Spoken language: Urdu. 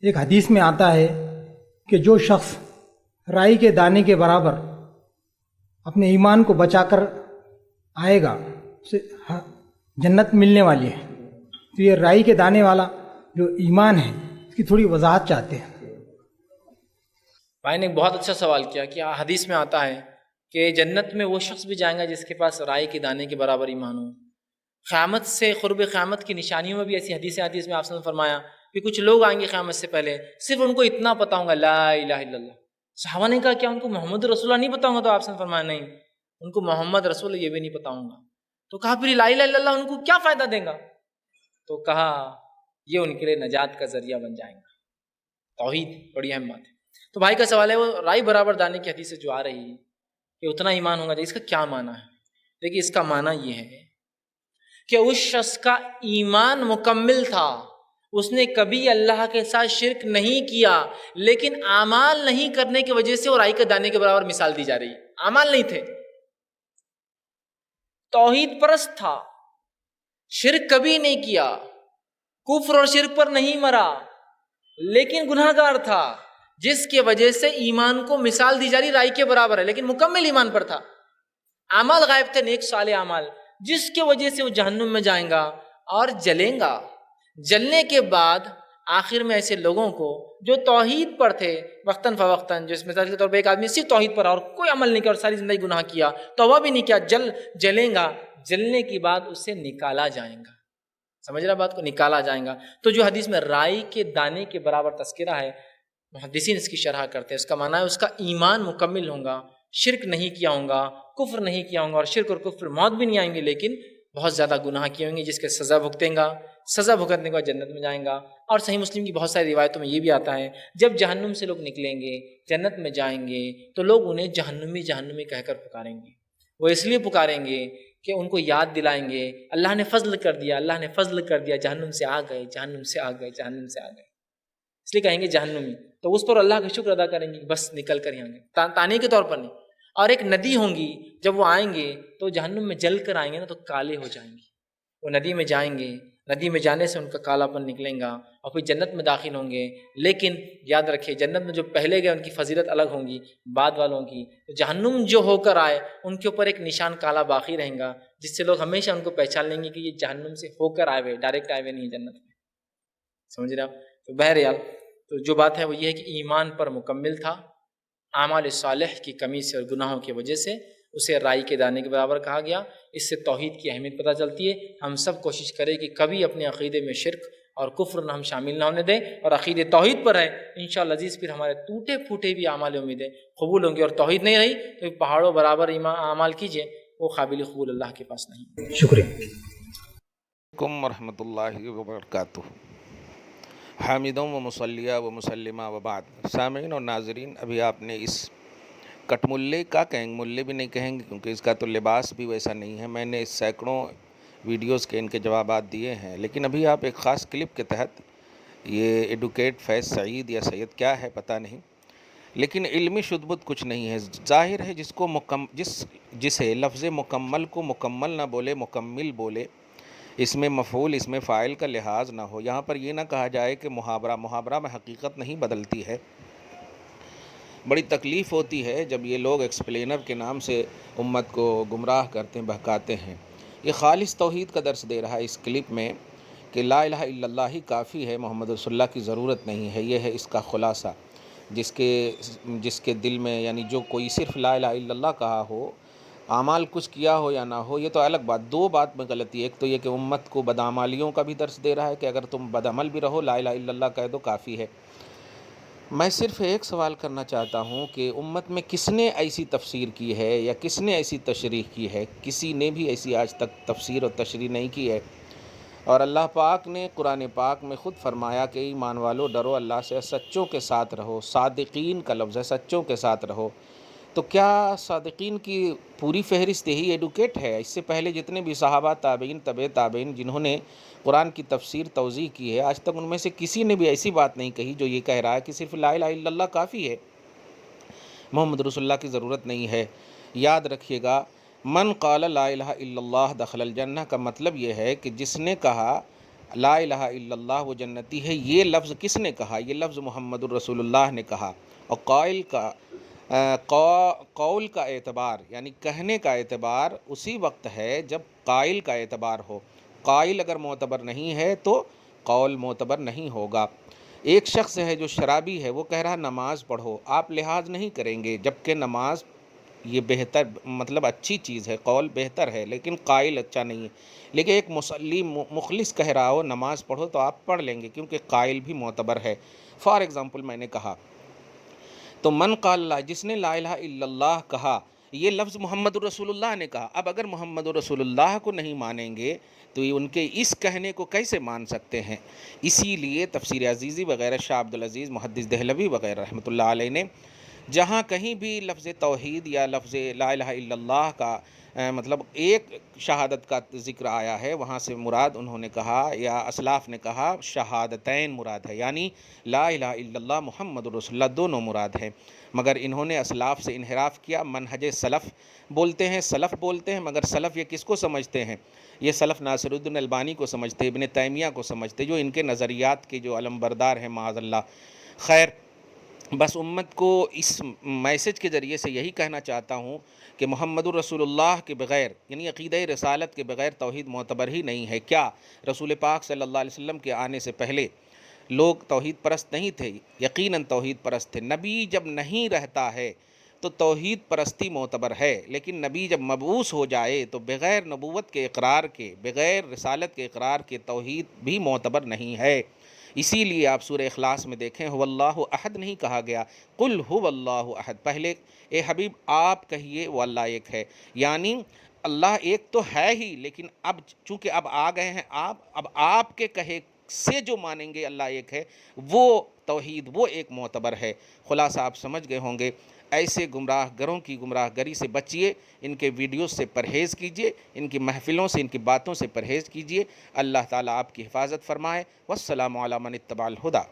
ایک حدیث میں آتا ہے کہ جو شخص رائی کے دانے کے برابر اپنے ایمان کو بچا کر آئے گا اسے جنت ملنے والی ہے. تو یہ رائی کے دانے والا جو ایمان ہے اس کی تھوڑی وضاحت چاہتے ہیں. بھائی نے ایک بہت اچھا سوال کیا کہ حدیث میں آتا ہے کہ جنت میں وہ شخص بھی جائیں گا جس کے پاس رائی کے دانے کے برابر ایمان ہو. قیامت سے قرب قیامت کی نشانیوں میں بھی ایسی حدیث میں آپ نے فرمایا کہ کچھ لوگ آئیں گے قیامت سے پہلے، صرف ان کو اتنا پتہ ہوگا لا الہ الا اللہ. صحابہ نے کہا کیا ان کو محمد رسول اللہ نہیں پتہ ہوگا؟ تو آپ نے فرمایا نہیں، ان کو محمد رسول اللہ یہ بھی نہیں پتہ ہوگا. تو کہا پھر لا الہ الا اللہ ان کو کیا فائدہ دے گا؟ تو کہا یہ ان کے لیے نجات کا ذریعہ بن جائے گا. توحید بڑی اہم بات ہے. تو بھائی کا سوال ہے وہ رائی برابر دانے کی حدیث سے جو آ رہی ہے کہ اتنا ایمان ہوگا، اس کا کیا معنی ہے؟ دیکھیے اس کا معنی یہ ہے کہ اس شخص کا ایمان مکمل تھا، اس نے کبھی اللہ کے ساتھ شرک نہیں کیا، لیکن اعمال نہیں کرنے کی وجہ سے وہ رائی کے دانے کے برابر مثال دی جا رہی ہے. اعمال نہیں تھے، توحید پرست تھا، شرک کبھی نہیں کیا، کفر اور شرک پر نہیں مرا، لیکن گناہ گار تھا، جس کی وجہ سے ایمان کو مثال دی جا رہی رائی کے برابر ہے، لیکن مکمل ایمان پر تھا. اعمال غائب تھے، نیک صالح اعمال، جس کی وجہ سے وہ جہنم میں جائیں گا اور جلیں گا. جلنے کے بعد آخر میں ایسے لوگوں کو جو توحید پر تھے وقتاً فوقتاً، جس مثال کے طور پہ ایک آدمی صرف توحید پر اور کوئی عمل نہیں کیا اور ساری زندگی گناہ کیا، توبہ بھی نہیں کیا، جلیں گا، جلنے کے بعد اسے نکالا جائے گا. سمجھ رہا بات کو؟ نکالا جائے گا. تو جو حدیث میں رائی کے دانے کے برابر تذکرہ ہے، محدثین اس کی شرح کرتے ہیں، اس کا معنی ہے اس کا ایمان مکمل ہوگا، شرک نہیں کیا ہوگا، کفر نہیں کیا ہوگا، اور شرک اور کفر موت بھی نہیں آئیں گے، لیکن بہت زیادہ گناہ کیے ہوں گے جس کے سزا بھگتیں گا، سزا بھگتنے کے بعد جنت میں جائیں گا. اور صحیح مسلم کی بہت ساری روایتوں میں یہ بھی آتا ہے جب جہنم سے لوگ نکلیں گے جنت میں جائیں گے تو لوگ انہیں جہنمی جہنمی کہہ کر پکاریں گے. وہ اس لیے پکاریں گے کہ ان کو یاد دلائیں گے اللہ نے فضل کر دیا، اللہ نے فضل کر دیا، جہنم سے آ گئے، جہنم سے آ گئے، جہنم سے آ گئے، اس لیے کہیں گے جہنمی. تو اس پر اللہ کا شکر ادا کریں گے، بس نکل کر ہی آئیں گے، تانے کے طور پر نہیں. اور ایک ندی ہوں گی، جب وہ آئیں گے تو جہنم میں جل کر آئیں گے نا تو کالے ہو جائیں گے. وہ ندی میں جائیں گے، ندی میں جانے سے ان کا کالا پن نکلیں گا اور پھر جنت میں داخل ہوں گے. لیکن یاد رکھیے جنت میں جو پہلے گئے ان کی فضیلت الگ ہوں گی بعد والوں کی. تو جہنم جو ہو کر آئے ان کے اوپر ایک نشان کالا باقی رہیں گا جس سے لوگ ہمیشہ ان کو پہچان لیں گے کہ یہ جہنم سے ہو کر آئے ہوئے، ڈائریکٹ آئے ہوئے نہیں جنت میں. سمجھ رہے آپ؟ تو بہرحال تو جو بات ہے وہ یہ ہے کہ ایمان پر مکمل تھا، اعمال صالح کی کمی سے اور گناہوں کی وجہ سے اسے رائی کے دانے کے برابر کہا گیا. اس سے توحید کی اہمیت پتہ چلتی ہے. ہم سب کوشش کریں کہ کبھی اپنے عقیدے میں شرک اور کفر نہ ہم شامل نہ ہونے دیں اور عقیدے توحید پر ہے. انشاءاللہ عزیز پھر ہمارے ٹوٹے پھوٹے بھی اعمال امیدیں قبول ہوں گے، اور توحید نہیں رہی تو پہاڑوں برابر اعمال کیجئے، وہ قابل قبول اللہ کے پاس نہیں. شکریہ. علیکم ورحمۃ اللہ وبرکاتہ. حامدوں و مصلیہ و مسلمہ و بعد. سامعین اور ناظرین، ابھی آپ نے اس کٹ ملے کا کہیں گے، ملے بھی نہیں کہیں گے کیونکہ اس کا تو لباس بھی ویسا نہیں ہے. میں نے اس سینکڑوں ویڈیوز کے ان کے جوابات دیے ہیں، لیکن ابھی آپ ایک خاص کلپ کے تحت یہ ایڈوکیٹ فیض سعید یا سید کیا ہے پتہ نہیں، لیکن علمی شدبت کچھ نہیں ہے. ظاہر ہے جسے لفظ مکمل کو مکمل نہ بولے مکمل بولے، اس میں مفعول اس میں فاعل کا لحاظ نہ ہو. یہاں پر یہ نہ کہا جائے کہ محاورہ میں حقیقت نہیں بدلتی ہے. بڑی تکلیف ہوتی ہے جب یہ لوگ ایکسپلینر کے نام سے امت کو گمراہ کرتے ہیں، بہکاتے ہیں. یہ خالص توحید کا درس دے رہا ہے اس کلپ میں کہ لا الہ الا اللہ ہی کافی ہے، محمد رسول اللہ کی ضرورت نہیں ہے. یہ ہے اس کا خلاصہ. جس کے دل میں یعنی جو کوئی صرف لا الہ الا اللہ کہا ہو، اعمال کچھ کیا ہو یا نہ ہو، یہ تو الگ بات. دو بات میں غلطی ہے. ایک تو یہ کہ امت کو بدعمالیوں کا بھی درس دے رہا ہے کہ اگر تم بدعمل بھی رہو لا الہ الا اللہ کہہ دو کافی ہے. میں صرف ایک سوال کرنا چاہتا ہوں کہ امت میں کس نے ایسی تفسیر کی ہے یا کس نے ایسی تشریح کی ہے؟ کسی نے بھی ایسی آج تک تفسیر اور تشریح نہیں کی ہے. اور اللہ پاک نے قرآن پاک میں خود فرمایا کہ ایمان والو ڈرو اللہ سے، سچوں کے ساتھ رہو. صادقین کا لفظ ہے، سچوں کے ساتھ رہو. تو کیا صادقین کی پوری فہرست یہی ایڈوکیٹ ہے؟ اس سے پہلے جتنے بھی صحابہ، تابعین، تبع تابعین جنہوں نے قرآن کی تفسیر توضیح کی ہے، آج تک ان میں سے کسی نے بھی ایسی بات نہیں کہی جو یہ کہہ رہا ہے کہ صرف لا الہ الا اللہ کافی ہے، محمد رسول اللہ کی ضرورت نہیں ہے. یاد رکھیے گا، من قال لا الہ الا اللہ دخل الجنہ کا مطلب یہ ہے کہ جس نے کہا لا الہ الا اللہ وہ جنتی ہے، یہ لفظ کس نے کہا؟ یہ لفظ محمد الرسول اللہ نے کہا۔ اور قول کا اعتبار یعنی کہنے کا اعتبار اسی وقت ہے جب قائل کا اعتبار ہو۔ قائل اگر معتبر نہیں ہے تو قول معتبر نہیں ہوگا۔ ایک شخص ہے جو شرابی ہے، وہ کہہ رہا نماز پڑھو، آپ لحاظ نہیں کریں گے، جبکہ نماز یہ بہتر مطلب اچھی چیز ہے، قول بہتر ہے، لیکن قائل اچھا نہیں ہے۔ لیکن ایک مصلی مخلص کہہ رہا ہو نماز پڑھو تو آپ پڑھ لیں گے، کیونکہ قائل بھی معتبر ہے۔ فار ایگزامپل میں نے کہا تو من قال اللہ، جس نے لا الہ الا اللہ کہا، یہ لفظ محمد الرسول اللہ نے کہا۔ اب اگر محمد الرسول اللہ کو نہیں مانیں گے تو یہ ان کے اس کہنے کو کیسے مان سکتے ہیں؟ اسی لیے تفسیر عزیزی وغیرہ، شاہ عبدالعزیز محدث دہلوی وغیرہ رحمۃ اللہ علیہ نے جہاں کہیں بھی لفظ توحید یا لفظ لا الہ الا اللہ کا مطلب ایک شہادت کا ذکر آیا ہے، وہاں سے مراد انہوں نے کہا یا اسلاف نے کہا شہادتین مراد ہے، یعنی لا الہ الا اللہ محمد رسول اللہ دونوں مراد ہیں۔ مگر انہوں نے اسلاف سے انحراف کیا، منہج سلف بولتے ہیں، سلف بولتے ہیں، مگر سلف یہ کس کو سمجھتے ہیں؟ یہ سلف ناصر الدین البانی کو سمجھتے، ابن تیمیہ کو سمجھتے، جو ان کے نظریات کے جو علمبردار ہیں معاذ اللہ۔ خیر، بس امت کو اس میسج کے ذریعے سے یہی کہنا چاہتا ہوں کہ محمد الرسول اللہ کے بغیر یعنی عقیدہ رسالت کے بغیر توحید معتبر ہی نہیں ہے۔ کیا رسول پاک صلی اللہ علیہ وسلم کے آنے سے پہلے لوگ توحید پرست نہیں تھے؟ یقیناً توحید پرست تھے۔ نبی جب نہیں رہتا ہے تو توحید پرستی معتبر ہے، لیکن نبی جب مبعوث ہو جائے تو بغیر نبوت کے اقرار کے، بغیر رسالت کے اقرار کے توحید بھی معتبر نہیں ہے۔ اسی لیے آپ سورہ اخلاص میں دیکھیں هو اللہ احد نہیں کہا گیا، قل هو اللہ احد، پہلے اے حبیب آپ کہیے وہ اللہ ایک ہے، یعنی اللہ ایک تو ہے ہی، لیکن اب چونکہ اب آ گئے ہیں اب آپ کے کہے سے جو مانیں گے اللہ ایک ہے وہ توحید، وہ ایک معتبر ہے۔ خلاصہ آپ سمجھ گئے ہوں گے۔ ایسے گمراہ گروں کی گمراہ گری سے بچیے، ان کے ویڈیوز سے پرہیز کیجیے، ان کی محفلوں سے، ان کی باتوں سے پرہیز کیجیے۔ اللہ تعالیٰ آپ کی حفاظت فرمائے۔ والسلام علی من اتبع الہدی۔